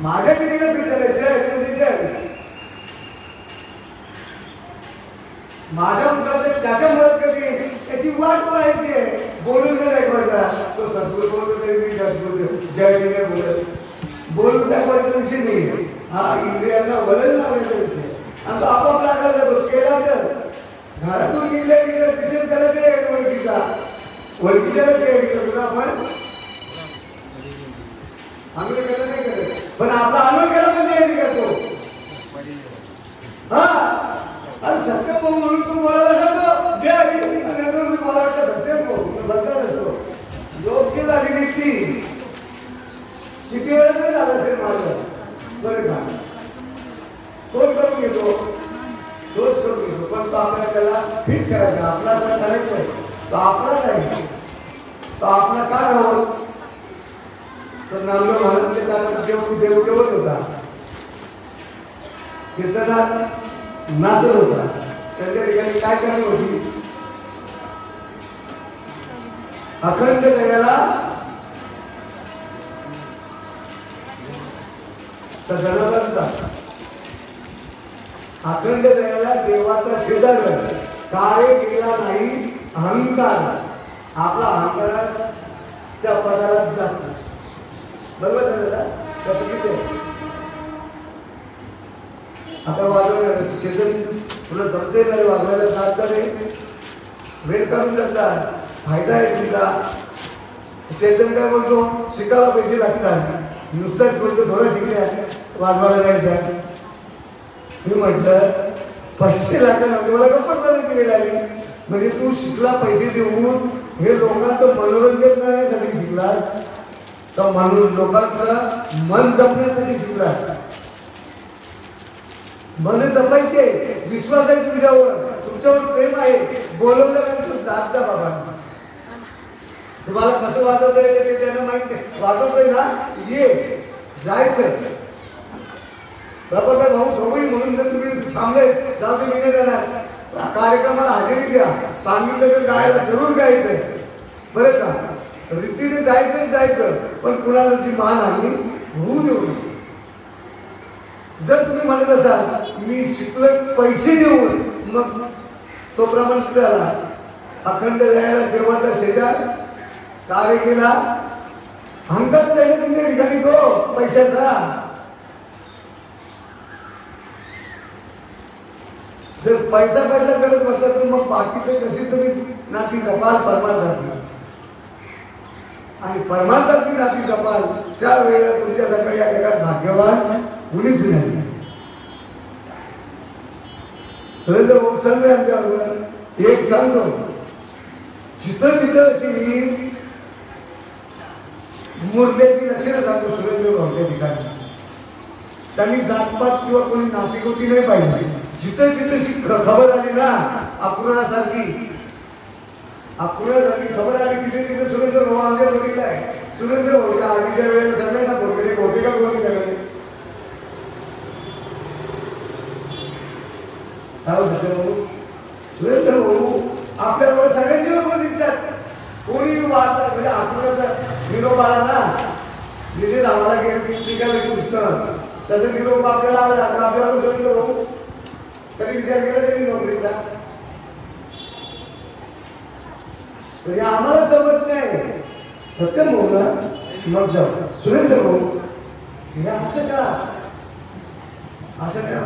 माझ्या जीवेला फिट झालाय जय जय. माझ्या मुलाला त्याच्या मुलात कधी त्याची वाट पाहायची आहे, बोलून नाही दाखवायचा. तो सद्गुरू बोलतो तरी मी जय जय बोलत बोलून दाखवायचा विषय नाही. हा इंद्रियांना वळण लावण्याचा विषय. आणि तो आपापला आकडा जातो. केला तर घरातून निघल्या दिसेल त्याला ते ओळखीच्याला तयारी करतो आपण. आम्ही केलं नाही करत, पण आपला आम्ही केला पण तयारी करतो. हा आणि सत्यम भाऊ म्हणून तू बोलायला जातो जे आहे नंतर मला वाटतं सत्यम भाऊ बदलत असतो. योग्य झाली ती किती वेळा तरी झालं असेल माझं बरं का? कोण करून घेतो? तोच करून घेतो. पण तो आपल्याला त्याला फिट करायचा. आपला असं करायचं आहे तो आपला नाही. तो आपला का राहू? तर नामदेव महाराजांचे त्याला देव देवत होता, कीर्तनात नाचत होता. त्यांच्या ठिकाणी काय करणी होती? अखंड दयाला अखंड दयाला देवाचा शेजार कार्य केला नाही अहंकार. आपला अहंकार त्या पदाला जात नाही. बरोबर ना दादा? का चुकीचं आहे? आता वाजवणार शेतन तुला जमते नाही वाजवायला जात तर वेळ काढून जातात. फायदा आहे तुझा. शेतन काय बोलतो? शिकायला पैसे लागतात. नुसताच बोलतो थोडं शिकल्या वाजवायला जायचं. मी म्हटलं पैसे लागतात मला गप्पत वेळ आली. म्हणजे तू शिकला पैसे देऊन हे लोकांचं मनोरंजन करण्यासाठी शिकला का म्हणून लोकांचं मन जपण्यासाठी शिकला? मन जपायचे, विश्वास आहे तुझ्यावर, तुमच्यावर प्रेम आहे. बोलवल्यानंतर जात जा बाबा. तुम्हाला कसं वाजवता येते ते त्यांना माहिती आहे. वाजवतोय ना ये जायचं. प्रभाकर भाऊ सोबई म्हणून जर तुम्ही थांबले जाऊ ते मी नाही जाणार. कार्यक्रमाला हजेरी द्या. सांगितलं तर गायला जरूर गायचंय बरं का? रीतीने जायचं पण कुणाची मानहानी होऊ देऊ नये. जर तुम्ही म्हणत असाल मी शिकलोय पैसे देऊन मग तो प्रमाण कुठे आला? अखंड दयाला देवाचा शेजार कार्य केला. अहंकार त्याने तुमच्या ठिकाणी तो पैशाचा. जर पैसा करत बसला तर मग बाकीचं कसे तुम्ही नाती जपाल परमार्थातली. आणि परमार्थातली नाती जपाल त्यावेळेला तुमच्यासारखं या जगात भाग्यवान कुणीच नाही. सुरेंद्र भाऊ चालले आमच्याबरोबर. एक सांगतो जिथं अशी मुरल्याची लक्षणं सांगतो सुरेंद्र भाऊच्या ठिकाणी. त्यांनी जातपात किंवा कोणी नातेगोती नाही पाहिजे. जिथे जिथे खबर आली ना अपुरासारखी खबर आली तिथे तिथे सुरेंद्र भाऊ आमच्या जोडीला आहे. सुरेंद्र भाऊच्या आधीच्या वेळेला सगळ्यांना बोलले होते का बोलून सगळे सुरेंद्र भाऊ आपल्याबरोबर सगळ्यांची लोक निघतात. कोणी वाचला म्हणजे अपुराचा निरोप आला ना निधीत आम्हाला गेले निघाले पुस्तक तसं निरोप आपल्याला आला का आपल्याबरोबर सुरेंद्र भाऊ कधी विचार केला त्यांनी नोकरीचा म्हणजे आम्हाला जमत नाही. सत्यम भाऊ ना मग जाऊ सुरेंद्र भाऊ हे असं का असं काय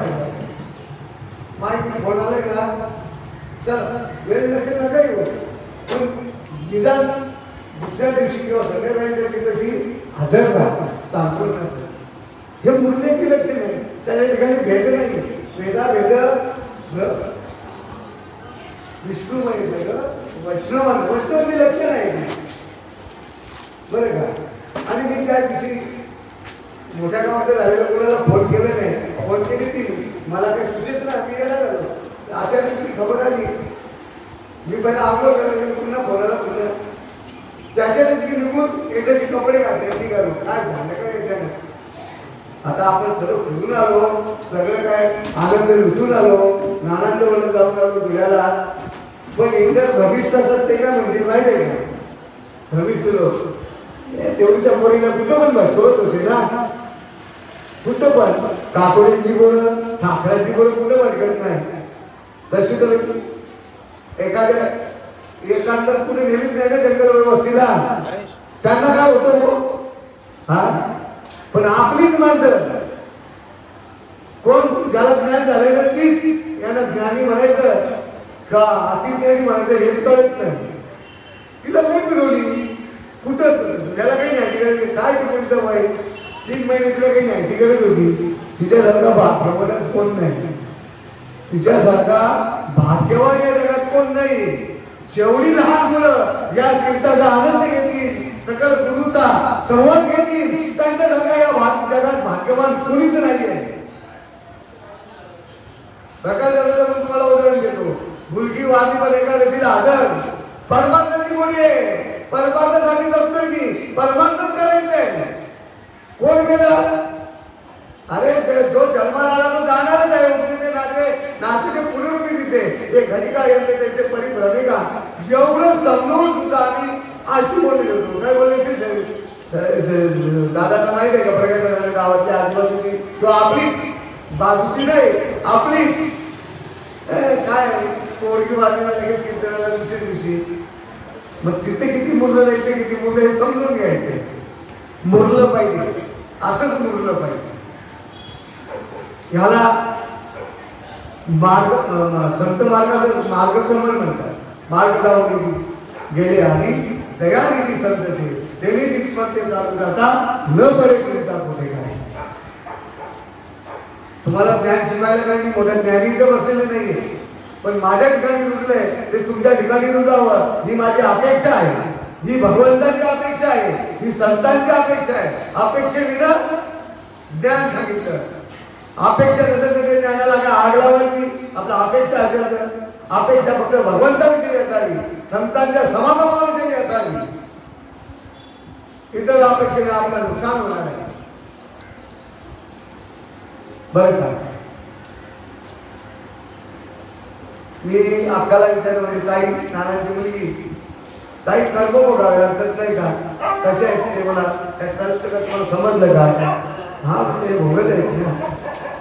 माहिती कोणाला गेला चल वेळ नसेल ना काही पण निदान दुसऱ्या दिवशी किंवा संध्याकाळी त्याची कशी हजर राहतात सांगतो नसेल हे मूल्याची लक्ष नाही. त्या ठिकाणी भेद नाही वेदा वेद विष्णू वैष्णवांचे लक्ष नाही बरं का. आणि मी त्या दिवशी मोठ्या गावामध्ये झालेला कोणाला फोन केले नाही. फोन केली ती मला काही सुचत ना मी येणार झालो. अचानक खबर आली मी पहिला आंघोळ करायला पुन्हा फोनाला पुन्हा त्याच्या दिवशी निघून एकदाशी कपडे घातले ती काढून काय झालं काय याच्यानं. आता आपण सर्व फिरून आलो सगळं काय आनंद लुटून आलो नानांजवळ जाऊन आलो धुळ्याला. पण एकदा भविष्य तसंच ते काय म्हणते माहिती आहे का भविष्य लोक तेवढीच्या पोरीला कुठं पण भटकवत होते ना कुठं पण काकोड्यांची गोरं ठाकऱ्यांची गोरं कुठं भटकत नाही. तशी तर एखाद्या एकांतर कुठे नेलीच नाही ना जंगल वस्तीला त्यांना काय होतं हा. पण आपलीच माणसं कोण ज्याला ज्ञान झालेलं तीच यांना ज्ञानी म्हणायचं का अतिज्ञानी म्हणायचं हेच कळत नाही. तिला लई फिरवली कुठं त्याला काही न्यायची गरज काय ते कोणतं वय 3 महिने तिला काही न्यायची गरज होती. तिच्यासारखा भाग्यवानच कोण नाही. तिच्यासारखा भाग्यवान या जगात कोण नाही. जेवढी लहान मुलं या कीर्ताचा आनंद घेतील सकल गुरुचा सर्वच घेतील त्यांच्यासारखा या जगात भाग्यवान कोणीच नाही आहे. प्रकाश दादा पण तुम्हाला उदाहरण देतो. मुलगी वाली पण एकादशीला हजर परमार्थाची गोडी आहे. परमार्थासाठी जगतोय मी परमार्थच करायचंय. कोण गेलं अरे जो जन्माला आला तो जाणारच आहे. उगीचे नाचेचे पुनरुपी तिथे हे घटिका येते त्याचे परिभ्रमिका एवढं समजून सुद्धा आम्ही अशी बोलले होतो. काय बोलायचे दादांना माहिती आहे का प्रकाश गावातल्या आजूबाजूची किंवा आपली बाजूची नाही आपली काय पोरगी वाटणं लगेच कीर्तनाला दुसऱ्या दिवशी मग तिथे किती मुरलं नाही ते किती मुरलं हे समजून घ्यायचे. मुरलं पाहिजे असंच मुरलं पाहिजे. ह्याला मार्ग संत मार्गाचं मार्गक्रमण म्हणतात. मार्ग जाऊन गेले आणि दयानिधी संत त्यांनी जितपत ते चालू जाता न पडे कुठे कुठे काय. तुम्हाला ज्ञान शिकायला काही मोठ्या ज्ञानी इथं बसलेलं नाहीये पण माझ्या ठिकाणी रुजलंय ते तुमच्या ठिकाणी रुजावं ही माझी अपेक्षा आहे. ही भगवंताची अपेक्षा आहे. ही संतांची अपेक्षा आहे. अपेक्षेविना ज्ञान सांगितलं. अपेक्षा कसं ते ज्ञानाला काय आग लावायची आपला अपेक्षा असेल तर अपेक्षा फक्त भगवंताविषयी असावी संतांच्या समागमाविषयी असावी. इतर अपेक्षेने आपला नुकसान होणार आहे बरं का. मी अक्काला विचारलं ताई नानाची मुलगी ताई कर्म बघावे लागतात नाही का कसे आहेत ते मला कळत का तुम्हाला समजलं का. हा ते भोगत आहेत ना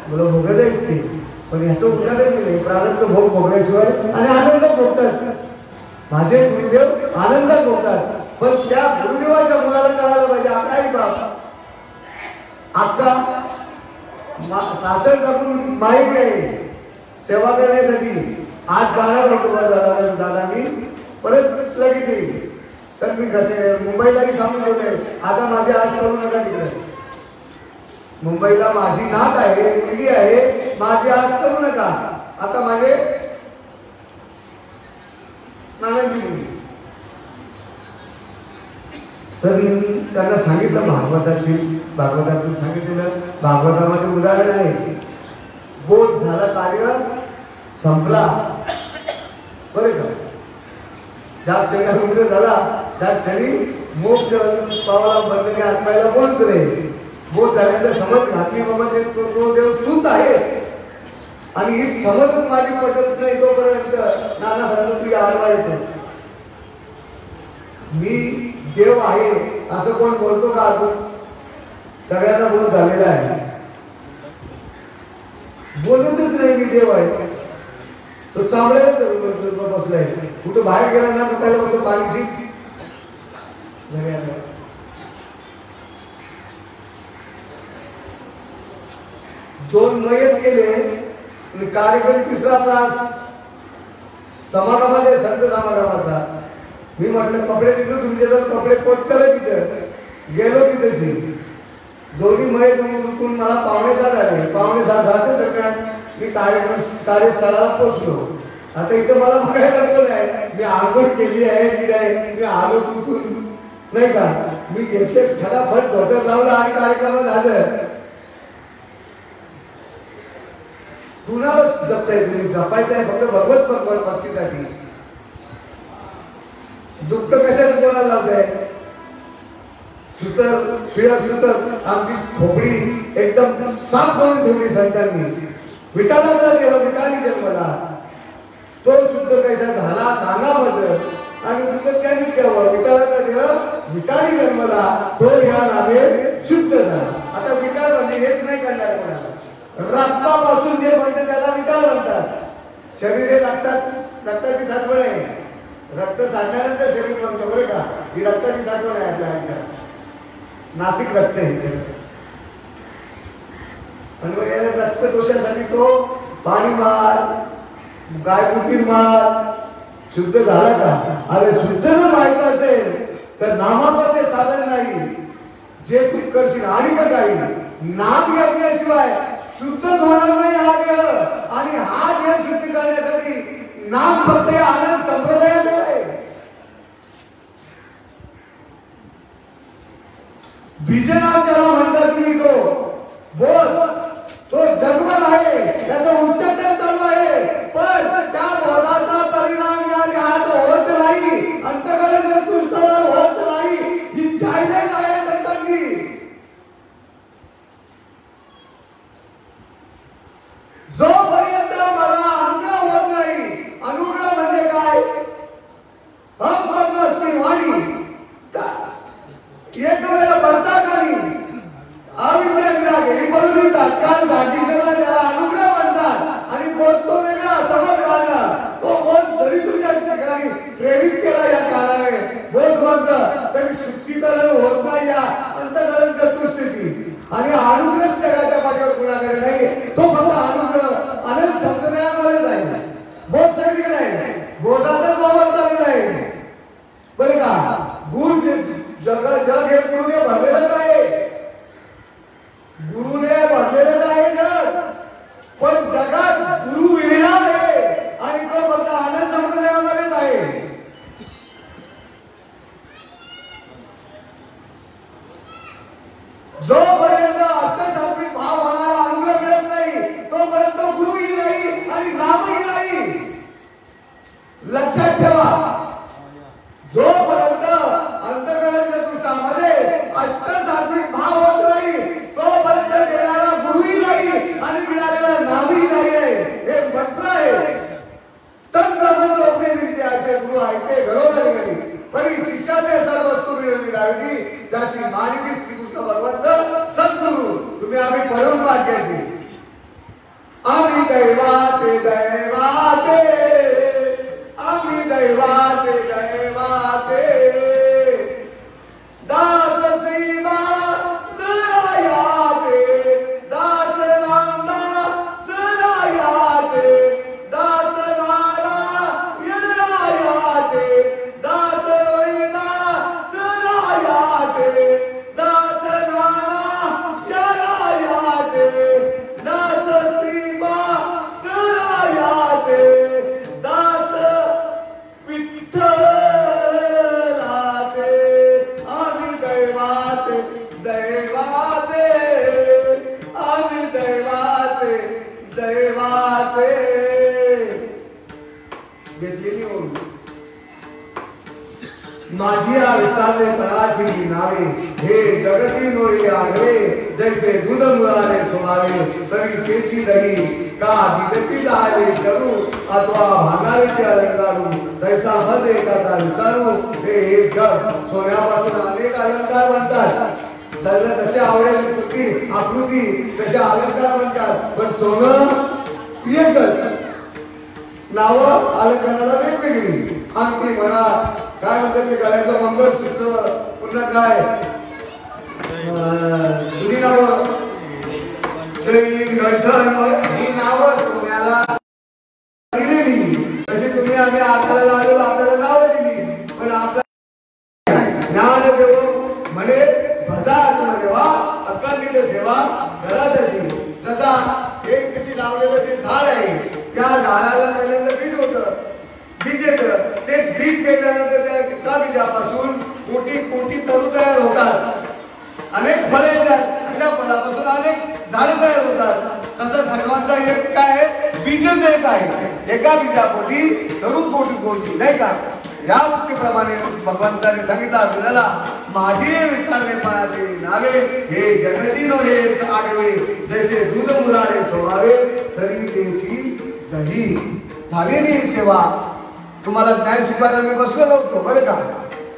मला भोगत आहेत ते पण याचं उदाहरण दिले प्रारब्ध भोग भोगल्याशिवाय आणि आनंदात भोगतात. माझे गुरुदेव आनंदात भोगतात पण त्या गुरुदेवाच्या मुलाला कळायला पाहिजे काही बाप अक्का सासर टाकून माहिती आहे सेवा करण्यासाठी आज जाणार होतो दादा मी परत लगेच येईल. तर मी मुंबईलाही सांगून ठेवले आता माझे आज करू नका तिकडे. मुंबईला माझी नात आहे मुलगी आहे माझी आज करू नका. आता माझे नानाची मुलगी तर त्यांना सांगितलं भागवतातून सांगितलेलं भागवतामध्ये उदाहरण आहे. बोध झाला कार्य संपला बरं का. ज्या क्षणी अनुग्रह झाला त्या क्षणी मोक्ष पावाला बंधने आत्म्याला पोहोचले. बोध झाल्यानंतर समज घातली बाबा ते तो देव तूच आहे आणि ही समजच माझी पटत नाही तोपर्यंत नाना सांगतो तू आडवा येतो. मी देव आहे असं कोण बोलतो का अजून? सगळ्यांना बोध झालेला आहे. बोलतच नाही मी देव आहे. तो चांबड्याला बसलाय. कुठं बाहेर गेला ना त्याला म्हणतो पाणी शिक. दोन मयत गेले कार्यक्रम तिसरा आपला समारंभात संत समारंभाचा. मी म्हटलं कपडे तिथं तुमचे जर कपडे पोच करा तिथं गेलो तिथे दोन्ही मयत उठून मला 5:30 झाले. 5:30 दरम्यान मी कार्यस्थळाला पोहोचलो. आता इथं मला बघायला कोण आहे? मी आंघोळ केली आहे की नाही, मी आलो कुठून नाही का. मी घेतले फटाफट धोतर लावला आणि कार्यक्रम झालं. कुणाला जपताय तुम्ही? जपायचं आहे फक्त भगवत भक्तीसाठी. दुःख कशाला कोणाला लावताय? सुतर आमची खोपडी एकदम साफ करून ठेवली संतांनी. विठाला देव विठाली जन्मला तो शुद्ध कैसा झाला सांगा माझं. आणि नंतर त्यांनी केव्हा विठाला देव विठाली जन्मला तो ह्या नावे शुद्ध झाला. आता विठाल म्हणजे हेच नाही करणार कोणाला. रक्तापासून जे बनते त्याला विठाल म्हणतात. शरीर हे रक्ताची साठवण आहे. रक्त साठल्यानंतर शरीर बनतं बरं का. ही रक्ताची साठवण आहे आपल्या ह्याच्यात. नाशिक रक्त आहे. आणि मग रक्त दोषासाठी तो पाणी मार गायमुखी मार शुद्ध झाला का? अरे शुद्ध जर व्हायचं असेल तर नामामध्ये साधन नाही. जे तू करशील आणि का काही नाम घेतल्याशिवाय शुद्धच होणार नाही हा देह. आणि हा देह शुद्ध करण्यासाठी नाम फक्त या आनंद संप्रदायात आहे. बीजनाम त्याला म्हणतात. तुम्ही तो बोल तो जगभर आहे. त्याचा उच्चाटन चालू आहे. पण त्या बोलाचा परिणाम या देहात होत नाही. अंतःकरण चतुष्टयावर होत नाही. ही चायलेंज आहे संतांनी. जोपर्यंत मला अनुग्रह होत नाही. अनुग्रह म्हणजे काय? हम ब्रह्मस्मी वाणी एक वेळेला भरता नाही. अविद्या गेली म्हणून तात्काळ भाजीला त्याला अनुग्रह म्हणतात. आणि बोलतो वेगळा समज घालला. तो बोध जरी तुझ्या ठिकाणी प्रेरित केला या काळाने बोध म्हणतं तरी शुद्धीकरण होत नाही या अंतःकरण चतुष्टयाची. आणि अनुग्रह जगाच्या पाठीवर कुणाकडे नाही. तो फक्त अनुग्रह अनेक संप्रदायामध्ये जाईल. बोध सगळीकडे नाही. बोधाचाच वावर चाललेला आहे बरं का. गुरु जग हे गुरुने भरलेलंच आहे. गुरुने भरलेलंच आहे जग. पण जगात गुरु विरला आहे आणि तो फक्त आनंद संप्रदायामध्येच आहे. जोपर्यंत अष्टसात्विक भाव होणारा अनुग्रह मिळत नाही तोपर्यंत गुरुही नाही आणि नामही नाही. लक्षात ठेवा. जोपर्यंत अंतःकरण चतुष्टयामध्ये अष्टसात्विक भाव होत नाही तोपर्यंत देणारा गुरुही नाही आणि मिळालेला नामही नाही आहे. हे मंत्र आहे. तंत्रमंत्र असे गुरु आहे ते घडवले गेले. पण शिष्याचे सर्व वस्तू मिळावी त्याची मालिकी श्रीकृष्ण भगवंत सद्गुरु. तुम्ही आम्ही परम भाग्याची. आम्ही दैवाचे दैवाचे आम्ही दैवाचे दैवाचे दास सीमा दयायाचे दास रामदास दयायाचे दास नारायण दयायाचे दास रोहिदास दयायाचे दास नाना दयायाचे दास सीमा दयायाचे दास विठ्ठल माझी विस्तारले प्रणाची नावे हे जगती नोई आगवे जैसे दूध मुलाने सोनावे तरी तेची दही का दिदती झाले करू अथवा भागारीचे अलंकारू तैसा हज एकाचा विसारू हे एक जग सोन्यापासून अनेक अलंकार बनतात त्याला जसे आवडेल कृती आकृती तसे अलंकार बनतात पण सोनं एकच नावं अलंकाराला वेगवेगळी अंगठी म्हणा काय म्हणतात ते गळ्याचं मंगळसूत्र पुन्हा काय जुनी नावं चैन गंठण ही नावं सोन्याला दिलेली तशी तुम्ही आम्ही आपल्याला आलेलो आपल्याला नावं दिली पण आपल्या ज्ञान देव म्हणे भजा देवा अक्कलीचे सेवा घरात अशी जसा एक कशी लावलेलं जे झाड आहे त्या झाडाला पहिल्यांदा बीज होतं बीज येतं ते बीज केल्यानंतर त्या एका बीजापासून कोटी कोटी तरू तयार होतात अनेक फळे येतात त्या फळापासून अनेक झाडं तयार होतात तसं सर्वांचा एक काय बीजच एक आहे एका बीजापोटी तरू कोटी कोटी नाही का या उक्तीप्रमाणे भगवंताने सांगितलं आपल्याला माझी विस्तारलेपणाचे नावे हे जगती नव्हे आगवे जैसे दूध मुलाने सोडावे तरी त्याची दही झालेली सेवा तुम्हाला ज्ञान शिकवायला मी बसलो नव्हतो बरं का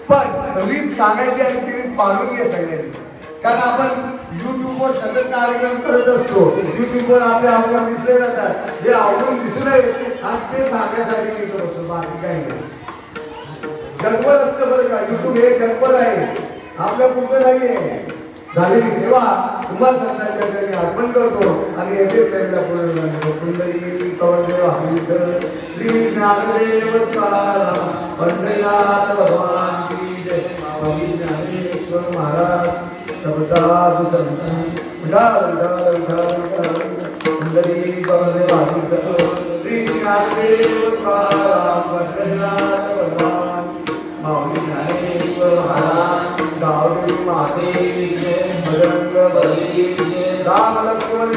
पण रीत सांगायची आणि ती रीत पाडून घे सगळ्यांनी कारण आपण युट्यूबवर सतत कार्यक्रम करत असतो युट्यूबवर आपले अवघड दिसले जातात हे अवघड दिसू नये आणि ते सांगण्यासाठी मी करत असतो बाकी काही नाही जगभर असतं बरं का युट्यूब हे जगभर आहे आपल्या पुढचं नाही आहे झालेली सेवा तुम्हा संतांच्या अर्पण करतो आणि येथे सैन्या पुंडली कवरदेव हरिधर श्री ज्ञानदेव पंढरीनाथ भगवान की जय स्वामी ज्ञानेश्वर महाराज सब साधु संत पुंडली कवरदेव हरिधर श्री ज्ञानदेव पंढरीनाथ भगवान स्वामी ज्ञानेश्वर महाराज गावदेवी माते बजरंग बली राम लक्ष्मण